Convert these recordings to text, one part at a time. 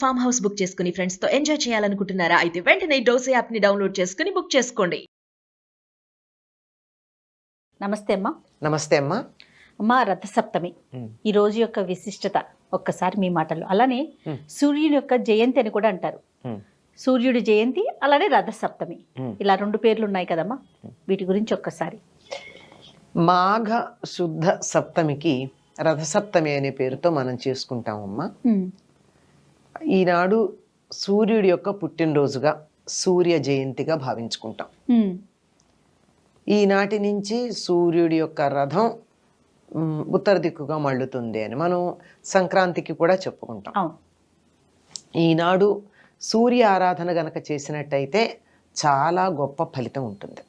Farm house book చేసుకుని friends తో enjoy చేయాలనుకుంటున్నారా? అయితే వెంటనే డోసే యాప్ ని డౌన్లోడ్ చేసుకుని బుక్ చేసుకోండి. నమస్తే అమ్మా. నమస్తే అమ్మా. అమ్మా, రథసప్తమి ఈ రోజు యొక్క విశిష్టత ఒక్కసారి మీ మాటల్లో. అలానే సూర్యుని యొక్క జయంతి అని కూడా అంటారు. సూర్యుడి జయంతి, అలానే రథసప్తమి, ఇలా రెండు పేర్లు ఉన్నాయి కదమ్మా, వీటి గురించి ఒక్కసారి. మాఘ శుద్ధ సప్తమికి రథసప్తమి అనే పేరుతో మనం చేసుకుంటామమ్మా. ఈనాడు సూర్యుడి యొక్క పుట్టినరోజుగా సూర్య జయంతిగా భావించుకుంటాం. ఈనాటి నుంచి సూర్యుడి యొక్క రథం ఉత్తర దిక్కుగా మళ్ళుతుంది అని మనం సంక్రాంతికి కూడా చెప్పుకుంటాం. ఈనాడు సూర్య ఆరాధన గనక చేసినట్టయితే చాలా గొప్ప ఫలితం ఉంటుంది.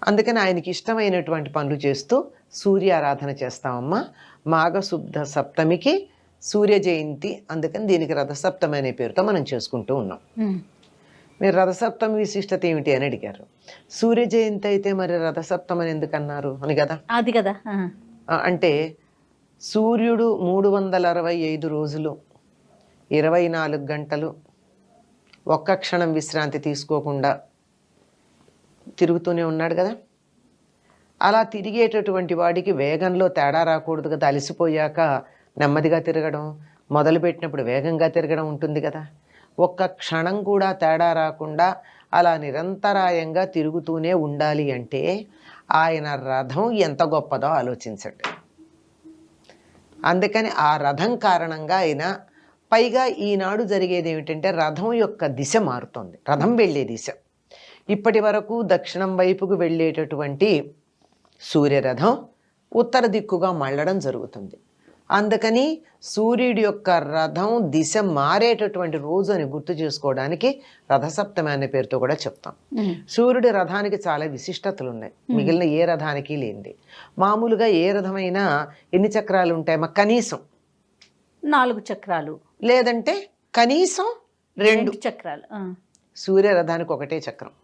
అందుకని ఆయనకి ఇష్టమైనటువంటి పనులు చేస్తూ సూర్య ఆరాధన చేస్తామమ్మా. మాఘశుద్ధ సప్తమికి సూర్య జయంతి, అందుకని దీనికి రథసప్తమి అనే పేరుతో మనం చేసుకుంటూ ఉన్నాం. మీరు రథసప్తమి విశిష్టత ఏమిటి అని అడిగారు. సూర్య జయంతి అయితే మరి రథసప్తమి అని ఎందుకు అన్నారు అని కదా. అది కదా, అంటే సూర్యుడు 365 రోజులు 24 గంటలు ఒక్క క్షణం విశ్రాంతి తీసుకోకుండా తిరుగుతూనే ఉన్నాడు కదా. అలా తిరిగేటటువంటి వాడికి వేగంలో తేడా రాకూడదు కదా. అలసిపోయాక నెమ్మదిగా తిరగడం, మొదలుపెట్టినప్పుడు వేగంగా తిరగడం ఉంటుంది కదా. ఒక్క క్షణం కూడా తేడా రాకుండా అలా నిరంతరాయంగా తిరుగుతూనే ఉండాలి అంటే ఆయన రథం ఎంత గొప్పదో ఆలోచించండి. అందుకని ఆ రథం కారణంగా ఆయన, పైగా ఈనాడు జరిగేది ఏమిటంటే రథం యొక్క దిశ మారుతుంది. రథం వెళ్ళే దిశ ఇప్పటి వరకు దక్షిణం వైపుకు వెళ్ళేటటువంటి సూర్యరథం ఉత్తర దిక్కుగా మళ్ళడం జరుగుతుంది. అందుకని సూర్యుడి యొక్క రథం దిశ మారేటటువంటి రోజు అని గుర్తు చేసుకోవడానికి రథసప్తమి అనే పేరుతో కూడా చెప్తాం. సూర్యుడి రథానికి చాలా విశిష్టతలు ఉన్నాయి, మిగిలిన ఏ రథానికి లేనిది. మామూలుగా ఏ రథమైనా ఎన్ని చక్రాలు ఉంటాయమ్మా? కనీసం 4 చక్రాలు, లేదంటే కనీసం 2 చక్రాలు. సూర్య రథానికి ఒకటే చక్రం.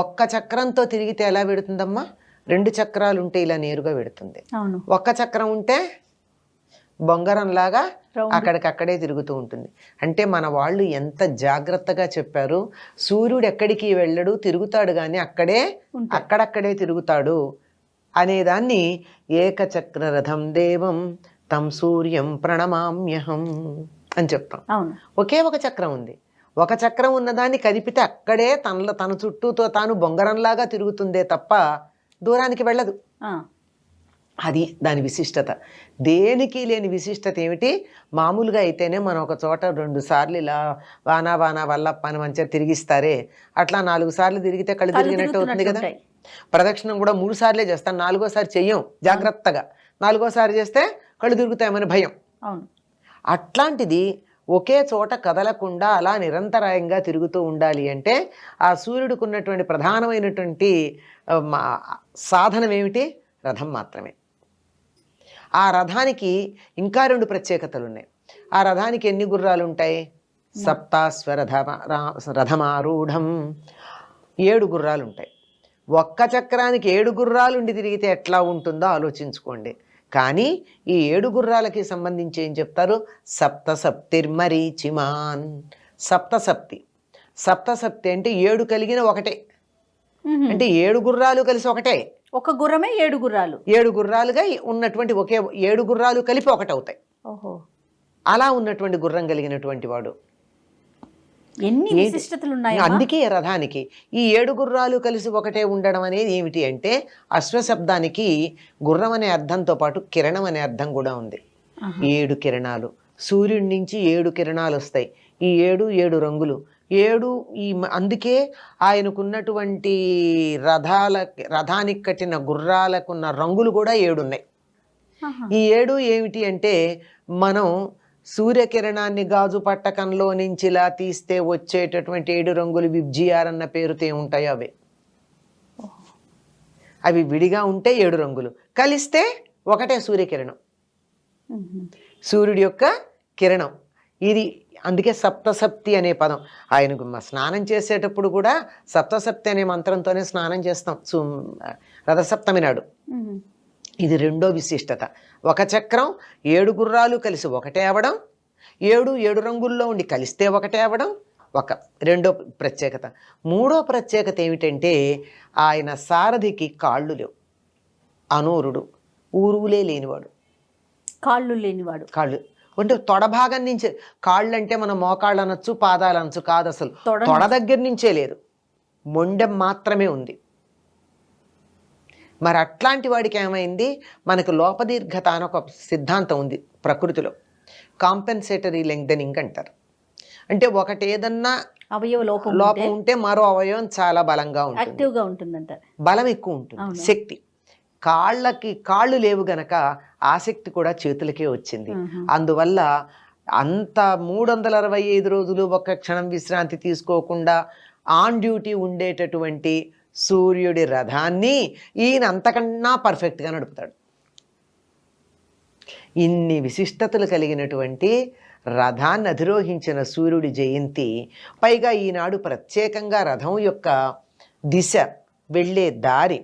ఒక్క చక్రంతో తిరిగితే ఎలా పెడుతుందమ్మా? 2 చక్రాలు ఉంటే ఇలా నేరుగా పెడుతుంది. ఒక్క చక్రం ఉంటే బొంగరంలాగా అక్కడికక్కడే తిరుగుతూ ఉంటుంది. అంటే మన వాళ్ళు ఎంత జాగ్రత్తగా చెప్పారు. సూర్యుడు ఎక్కడికి వెళ్ళడు, తిరుగుతాడు కానీ అక్కడక్కడే తిరుగుతాడు అనేదాన్ని ఏకచక్ర రథం దేవం తం సూర్యం ప్రణమామ్యహం అని చెప్తాం. ఒకే ఒక చక్రం ఉంది. ఒక చక్రం ఉన్నదాన్ని కదిపితే అక్కడే తన చుట్టూతో తాను బొంగరంలాగా తిరుగుతుందే తప్ప దూరానికి వెళ్ళదు. అది దాని విశిష్టత. దేనికి లేని విశిష్టత ఏమిటి? మామూలుగా అయితేనే మనం ఒక చోట 2 సార్లు ఇలా వానా వానా వల్లప్ప అని మంచిగా తిరిగిస్తారే, అట్లా 4 సార్లు తిరిగితే కళ్ళు తిరిగినట్టు అవుతుంది కదా. ప్రదక్షిణం కూడా 3 సార్లే చేస్తాం, 4వసారి చెయ్యం జాగ్రత్తగా. 4వసారి చేస్తే కళ్ళు తిరుగుతాయమని భయం. అట్లాంటిది ఒకే చోట కదలకుండా అలా నిరంతరాయంగా తిరుగుతూ ఉండాలి అంటే ఆ సూర్యుడికి ఉన్నటువంటి ప్రధానమైనటువంటి సాధనం ఏమిటి? రథం మాత్రమే. ఆ రథానికి ఇంకా 2 ప్రత్యేకతలు ఉన్నాయి. ఆ రథానికి ఎన్ని గుర్రాలు ఉంటాయి? రథమారూఢం, 7 గుర్రాలు ఉంటాయి. ఒక్క చక్రానికి 7 గుర్రాలు ఉండి తిరిగితే ఎట్లా ఉంటుందో ఆలోచించుకోండి. కానీ ఈ 7 గుర్రాలకి సంబంధించి ఏం చెప్తారు? సప్తసప్తిర్మరీచిమాన్. సప్తసప్తి అంటే 7 కలిగిన ఒకటే. అంటే 7 గుర్రాలు కలిసి ఒకటే. ఒక గుర్రమే 7 గుర్రాలు, 7 గుర్రాలుగా ఉన్నటువంటి ఒకే 7 గుర్రాలు కలిపి ఒకటి అవుతాయి. అలా ఉన్నటువంటి గుర్రం కలిగినటువంటి వాడు. ఎన్ని విశిష్టతలు ఉన్నాయి. అందుకే రథానికి ఈ 7 గుర్రాలు కలిసి ఒకటే ఉండడం అనేది ఏమిటి అంటే, అశ్వశబ్దానికి గుర్రం అనే అర్థంతో పాటు కిరణం అనే అర్థం కూడా ఉంది. 7 కిరణాలు, సూర్యుడి నుంచి 7 కిరణాలు వస్తాయి. ఈ 7 రంగులు, 7 అందుకే ఆయనకున్నటువంటి రథానికి కట్టిన గుర్రాలకున్న రంగులు కూడా 7 ఉన్నాయి. ఈ 7 ఏమిటి అంటే, మనం సూర్యకిరణాన్ని గాజు పట్టకంలో నుంచి ఇలా తీస్తే వచ్చేటటువంటి 7 రంగులు విబ్జిఆర్ అన్న పేరుతో ఏముంటాయో అవి విడిగా ఉంటే 7 రంగులు, కలిస్తే ఒకటే సూర్యకిరణం, సూర్యుడి యొక్క కిరణం. ఇది అందుకే సప్తసప్తి అనే పదం. ఆయనకు స్నానం చేసేటప్పుడు కూడా సప్తసప్తి అనే మంత్రంతోనే స్నానం చేస్తాం రథసప్తమి నాడు. ఇది రెండో విశిష్టత. ఒక చక్రం 7 గుర్రాలు కలిసి ఒకటే అవడం, ఏడు రంగుల్లో ఉండి కలిస్తే ఒకటే అవ్వడం రెండో ప్రత్యేకత. మూడో ప్రత్యేకత ఏమిటంటే ఆయన సారథికి కాళ్ళు లేవు, అనూరుడు, ఊరువులే లేనివాడు. కాళ్ళు లేనివాడు. కాళ్ళు అంటే తొడ భాగం నుంచే, కాళ్ళు అంటే మనం మోకాళ్ళు అనొచ్చు, పాదాలు అనొచ్చు, కాదు, అసలు తొడ దగ్గర నుంచే లేదు, మొండెం మాత్రమే ఉంది. మరి అట్లాంటి వాడికి ఏమైంది, మనకు లోపదీర్ఘత అని ఒక సిద్ధాంతం ఉంది ప్రకృతిలో, కాంపెన్సేటరీ లెంగ్థెనింగ్ అంటారు. అంటే ఒకటి ఏదన్నా అవయవ లోపం ఉంటే మరో అవయవం చాలా బలంగా ఉంటుంది, యాక్టివ్గా ఉంటుందంటారు, బలం ఎక్కువ ఉంటుంది, శక్తి. కాళ్ళు లేవు గనక ఆసక్తి కూడా చేతులకే వచ్చింది. అందువల్ల అంత 365 రోజులు ఒక్క క్షణం విశ్రాంతి తీసుకోకుండా ఆన్ డ్యూటీ ఉండేటటువంటి సూర్యుడి రథాన్ని ఈయన అంతకన్నా పర్ఫెక్ట్గా నడుపుతాడు. ఇన్ని విశిష్టతలు కలిగినటువంటి రథాన్ని అధిరోహించిన సూర్యుడి జయంతి. పైగా ఈనాడు ప్రత్యేకంగా రథం యొక్క దిశ, వెళ్ళే దారి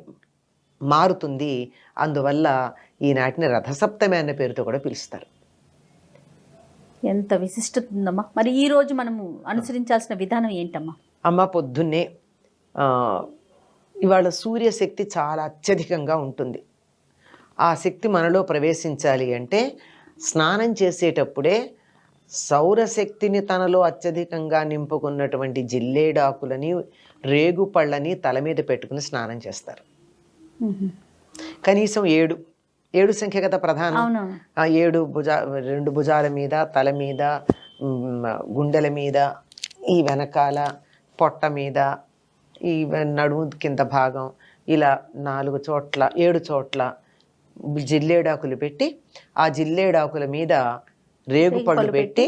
మారుతుంది. అందువల్ల ఈనాటిని రథసప్తమి అన్న పేరుతో కూడా పిలుస్తారు. ఎంత విశిష్టత ఉందమ్మా. మరి ఈ రోజు మనము అనుసరించాల్సిన విధానం ఏంటమ్మా? అమ్మ, పొద్దున్నే ఇవాళ సూర్యశక్తి చాలా అత్యధికంగా ఉంటుంది. ఆ శక్తి మనలో ప్రవేశించాలి అంటే స్నానం చేసేటప్పుడే సౌరశక్తిని తనలో అత్యధికంగా నింపుకున్నటువంటి జిల్లేడాకులని, రేగుపళ్ళని తల మీద పెట్టుకుని స్నానం చేస్తారు. కనీసం 7 సంఖ్య కదా ప్రధానం. ఆ 7 2 భుజాల మీద, తల మీద, గుండెల మీద, ఈ వెనకాల పొట్ట మీద, ఈ నడుము కింద భాగం, ఇలా 4 చోట్ల 7 చోట్ల జిల్లేడాకులు పెట్టి, ఆ జిల్లేడాకుల మీద రేగుపళ్ళు పెట్టి,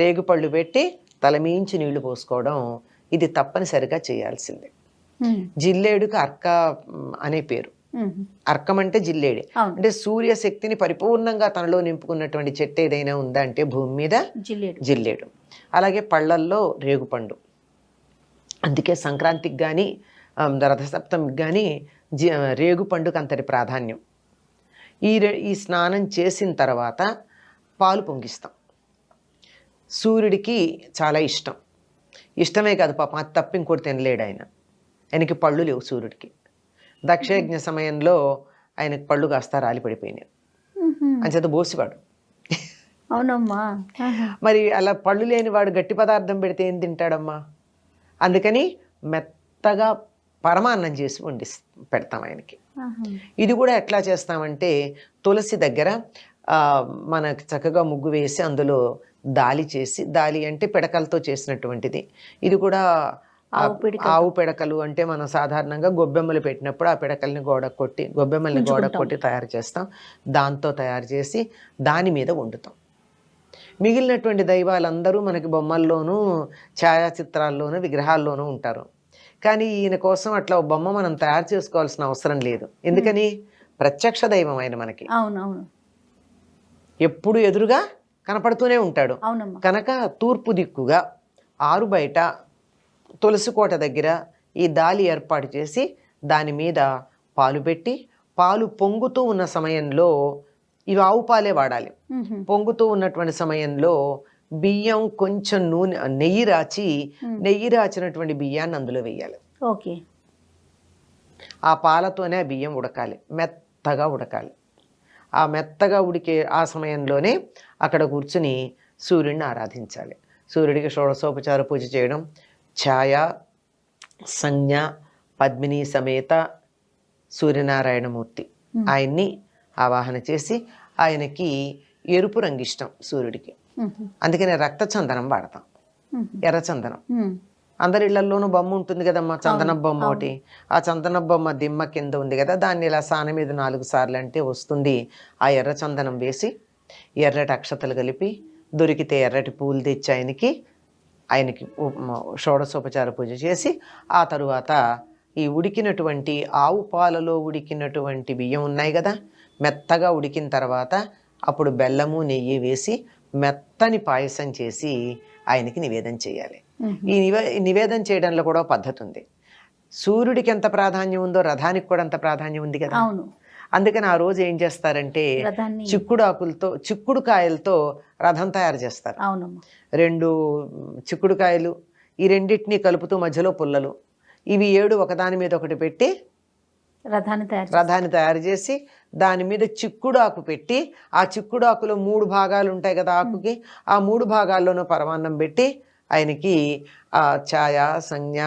రేగుపళ్ళు పెట్టి తలమీంచి నీళ్లు పోసుకోవడం, ఇది తప్పనిసరిగా చేయాల్సిందే. జిల్లేడుకి అర్క అనే పేరు. అర్కం అంటే జిల్లేడే. అంటే సూర్యశక్తిని పరిపూర్ణంగా తనలో నింపుకున్నటువంటి చెట్టు ఏదైనా ఉందా అంటే భూమి మీద జిల్లేడు. అలాగే పళ్ళల్లో రేగుపండు. అందుకే సంక్రాంతికి కానీ రథసప్తమికి కానీ రేగుపండుకు అంతటి ప్రాధాన్యం. ఈ స్నానం చేసిన తర్వాత పాలు పొంగిస్తాం. సూర్యుడికి చాలా ఇష్టమే కాదు పాపం, అది తప్ప ఇంకోటి తినలేడు ఆయన. ఆయనకి పళ్ళు లేవు సూర్యుడికి. దక్షయజ్ఞ సమయంలో ఆయనకి పళ్ళు కాస్త రాలి పడిపోయినాయి, అంచేత బోసివాడు. అవునమ్మా. మరి అలా పళ్ళు లేని వాడు గట్టి పదార్థం పెడితే ఏం తింటాడమ్మా? అందుకని మెత్తగా పరమాన్నం చేసి వండి పెడతాం ఆయనకి. ఇది కూడా ఎట్లా చేస్తామంటే తులసి దగ్గర మనకు చక్కగా ముగ్గు వేసి అందులో దాలి చేసి, దాలి అంటే పిడకలతో చేసినటువంటిది. ఇది కూడా ఆవు పిడకలు అంటే మనం సాధారణంగా గొబ్బెమ్మలు పెట్టినప్పుడు ఆ పిడకల్ని గొబ్బెమ్మల్ని గోడ కొట్టి తయారు చేస్తాం. దాంతో తయారు చేసి దాని మీద వండుతాం. మిగిలినటువంటి దైవాలందరూ మనకి బొమ్మల్లోనూ, ఛాయాచిత్రాల్లోనూ, విగ్రహాల్లోనూ ఉంటారు. కానీ ఈయన కోసం అట్లా బొమ్మ మనం తయారు చేసుకోవాల్సిన అవసరం లేదు. ఎందుకని? ప్రత్యక్ష దైవం ఆయన మనకి. అవునవును, ఎప్పుడు ఎదురుగా కనపడుతూనే ఉంటాడు. కనుక తూర్పు దిక్కుగా ఆరు బయట తులసి కోట దగ్గర ఈ దాలి ఏర్పాటు చేసి దాని మీద పాలు పెట్టి, పాలు పొంగుతూ ఉన్న సమయంలో, ఇవి ఆవు పాలే వాడాలి, పొంగుతూ ఉన్నటువంటి సమయంలో బియ్యం కొంచెం నెయ్యి రాచినటువంటి బియ్యాన్ని అందులో వేయాలి. ఓకే. ఆ పాలతోనే ఆ బియ్యం ఉడకాలి, మెత్తగా ఉడకాలి. ఆ మెత్తగా ఉడికే ఆ సమయంలోనే అక్కడ కూర్చుని సూర్యుడిని ఆరాధించాలి. సూర్యుడికి షోడశోపచార పూజ చేయడం, ఛాయ, సంజ్ఞ, పద్మిని సమేత సూర్యనారాయణమూర్తి ఆయన్ని ఆవాహన చేసి, ఆయనకి ఎరుపు రంగు ఇష్టం సూర్యుడికి, అందుకనే రక్త చందనం వాడతాం, ఎర్రచందనం. అందరి ఇళ్లలోనూ బొమ్మ ఉంటుంది కదమ్మా, చందన బొమ్మ ఒకటి. ఆ చందన బొమ్మ దిమ్మ కింద ఉంది కదా, దాన్ని ఇలా సాన మీద 4 సార్లు అంటే వస్తుంది. ఆ ఎర్రచందనం వేసి ఎర్రటి అక్షతలు కలిపి, దొరికితే ఎర్రటి పూలు తెచ్చి ఆయనకి షోడశోపచార పూజ చేసి, ఆ తరువాత ఈ ఉడికినటువంటి ఆవు పాలలో ఉడికినటువంటి బియ్యం ఉన్నాయి కదా, మెత్తగా ఉడికిన తర్వాత అప్పుడు బెల్లము నెయ్యి వేసి మెత్తని పాయసం చేసి ఆయనకి నివేదన చేయాలి. ఈ నివేదన చేయడంలో కూడా పద్ధతి ఉంది. సూర్యుడికి ఎంత ప్రాధాన్యం ఉందో రథానికి కూడా అంత ప్రాధాన్యం ఉంది కదా. అందుకని ఆ రోజు ఏం చేస్తారంటే రథాన్ని చిక్కుడుకాయలతో రథం తయారు చేస్తారు. అవునమ్మా. 2 చిక్కుడుకాయలు, ఈ రెండింటినీ కలుపుతూ మధ్యలో పుల్లలు, ఇవి 7 ఒకదాని మీద ఒకటి పెట్టి రథాన్ని తయారు చేసి దాని మీద చిక్కుడు ఆకు పెట్టి, ఆ చిక్కుడు ఆకులో 3 భాగాలు ఉంటాయి కదా ఆకుకి, ఆ 3 భాగాల్లోనూ పరమాన్నం పెట్టి ఆయనకి ఛాయ, సంజ్ఞ,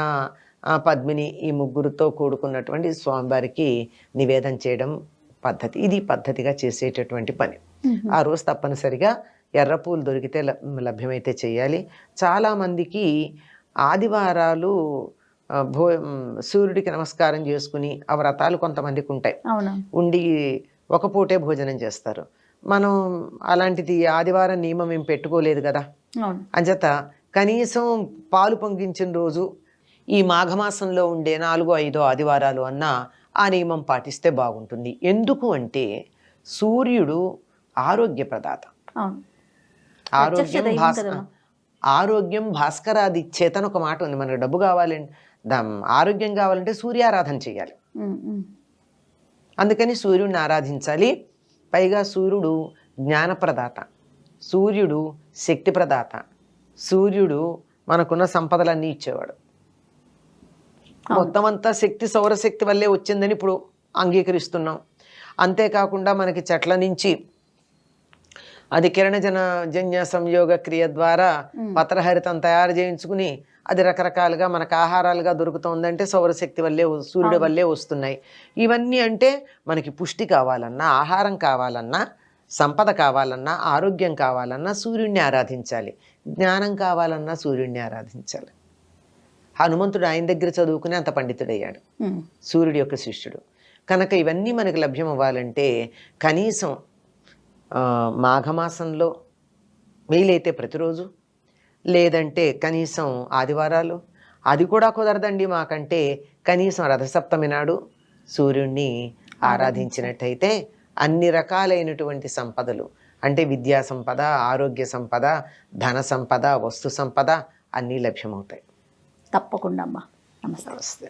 పద్మిని ఈ ముగ్గురుతో కూడుకున్నటువంటి స్వామివారికి నివేదన చేయడం పద్ధతి. ఇది పద్ధతిగా చేసేటటువంటి పని. ఆ రోజు తప్పనిసరిగా ఎర్రపూలు దొరికితే లభ్యమైతే చేయాలి. చాలామందికి ఆదివారాలు సూర్యుడికి నమస్కారం చేసుకుని ఆ వ్రతాలు కొంతమందికి ఉంటాయి, ఉండి ఒక పూటే భోజనం చేస్తారు. మనం అలాంటిది ఆదివారం నియమం ఏం పెట్టుకోలేదు కదా. అంచేత కనీసం పాలు పొంగించిన రోజు ఈ మాఘమాసంలో ఉండే 4-5 ఆదివారాలు అన్నా ఆ నియమం పాటిస్తే బాగుంటుంది. ఎందుకు అంటే సూర్యుడు ఆరోగ్య ప్రదాత. ఆరోగ్యం భాస్కరాది చేతన ఒక మాట ఉంది. మనకు డబ్బు కావాలంటే, ఆరోగ్యం కావాలంటే సూర్యారాధన చేయాలి. అందుకని సూర్యుడిని ఆరాధించాలి. పైగా సూర్యుడు జ్ఞానప్రదాత, సూర్యుడు శక్తి ప్రదాత, సూర్యుడు మనకున్న సంపదలన్నీ ఇచ్చేవాడు. మొత్తం అంతా శక్తి సౌరశక్తి వల్లే వచ్చిందని ఇప్పుడు అంగీకరిస్తున్నాం. అంతేకాకుండా మనకి చెట్ల నుంచి అది కిరణజన్య సంయోగ క్రియ ద్వారా పత్రహరితం తయారు చేయించుకుని అది రకరకాలుగా మనకు ఆహారాలుగా దొరుకుతుందంటే సౌరశక్తి వల్లే, సూర్యుడి వల్లే వస్తున్నాయి. ఇవన్నీ అంటే మనకి పుష్టి కావాలన్నా, ఆహారం కావాలన్నా, సంపద కావాలన్నా, ఆరోగ్యం కావాలన్నా సూర్యుడిని ఆరాధించాలి. జ్ఞానం కావాలన్నా సూర్యుడిని ఆరాధించాలి. హనుమంతుడు ఆయన దగ్గర చదువుకుని అంత పండితుడయ్యాడు, సూర్యుడి యొక్క శిష్యుడు. కనుక ఇవన్నీ మనకు లభ్యం అవ్వాలంటే కనీసం మాఘమాసంలో వీలైతే ప్రతిరోజు, లేదంటే కనీసం ఆదివారాలు, అది కూడా కుదరదండి మాకంటే కనీసం రథసప్తమి నాడు సూర్యుడిని ఆరాధించినట్టయితే అన్ని రకాలైనటువంటి సంపదలు అంటే విద్యా సంపద, ఆరోగ్య సంపద, ధన సంపద, వస్తు సంపద అన్నీ లభ్యమవుతాయి. తప్పకుండా అమ్మా. నమస్తే.